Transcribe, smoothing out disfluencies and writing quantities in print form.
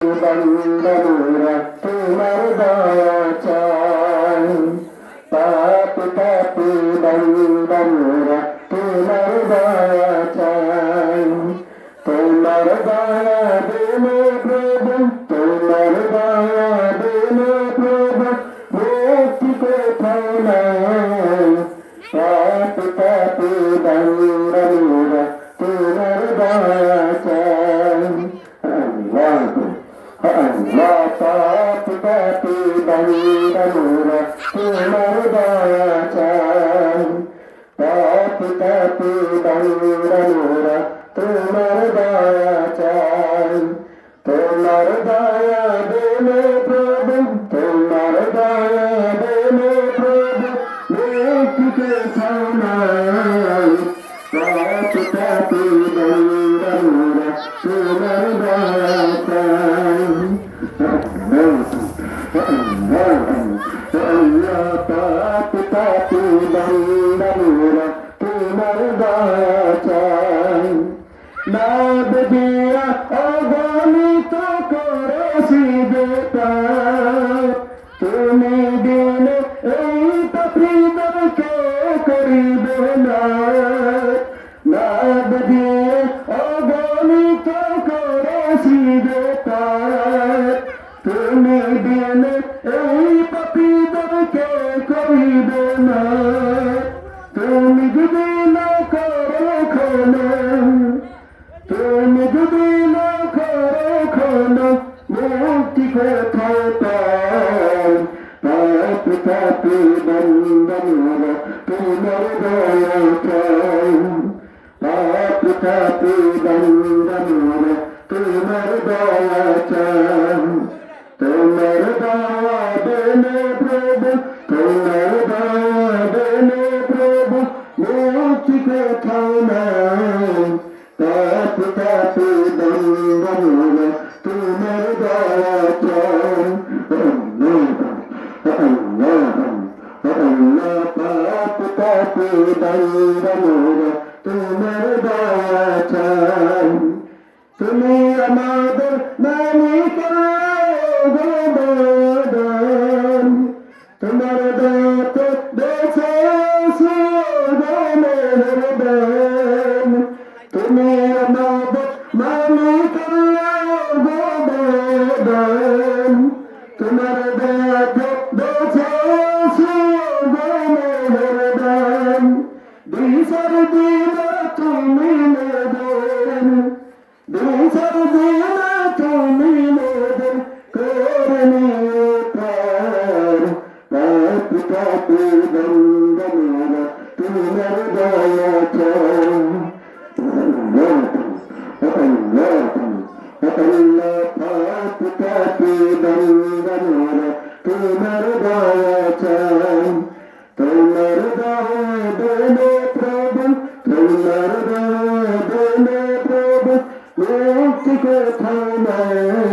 বন্দনা তোমার দয়া চাই, পাপ পাপি বন্দনা তোমার দয়া চাই, তোমার দয়া বিনে প্রভু, তোমার দয়া বিনে প্রভু, মুক্তি কোথাও নাই, পাপ পাপি বন্দনা তোমার দয়া চাই। আল্লাহ পাপ পাপি বন্দনা তোমার দয়া চাই, পাপ পাপি বন্দনা তোমার দয়া চাই, তোমার দয়া বিনে প্রভু, তোমার দয়া বিনে প্রভু, মুক্তি কোথাও নাই, পাপ পাপি বন্দনা তোমার দয়া চাই। আল্লাহ পাপ পাপি বন্দনা তোমার দয়া চাই, নাদ দিয়া অগণিত করেছি বেপার, তুমি দিনে এই পাপীদেরকে করিবে না, নাদ দিয়ে অগণিত করেছি বেপার, তুমি দিনে এই পাপীদেরকে করিবে না, তুমি যদি না করো খনন, তুমি যদি না করো খনন, মুক্তি কোথায় পাই, পাপ পাপি বন্দনা তোমার দয়া চাই, পাপ পাপি বন্দনা তোমার দয়া চাই, তোমার দয়া বিনে প্রভু, তোমার দয়া বিনে প্রভু, মুক্তি কোথাও নাই, পাপ পাপি বন্দনা তোমার দয়া চাই। আল্লাহ পাপ পাপি বন্দনা তোমার দয়া চাই, তুমি আমাদের মালিক গোবর্ধন, তোমার দাঁত বেছে মেহরবান, তুমি আমাদের মালিক গোবর্ধন, তোমার দাঁত বেছে মেহরবান, বিচার দিবা তুমি মেহরবান, বিচার দিবা তুমি মেহরবান, করনি পার, পাপ পাপি বন্দনা তোমার দয়া চাই। আল্লাহ পাপ পাপি বন্দনা তোমার দয়া চাই, তোমার দয়া বিনে প্রভু, তোমার দয়া বিনে প্রভু, মুক্তি কোথাও নাই,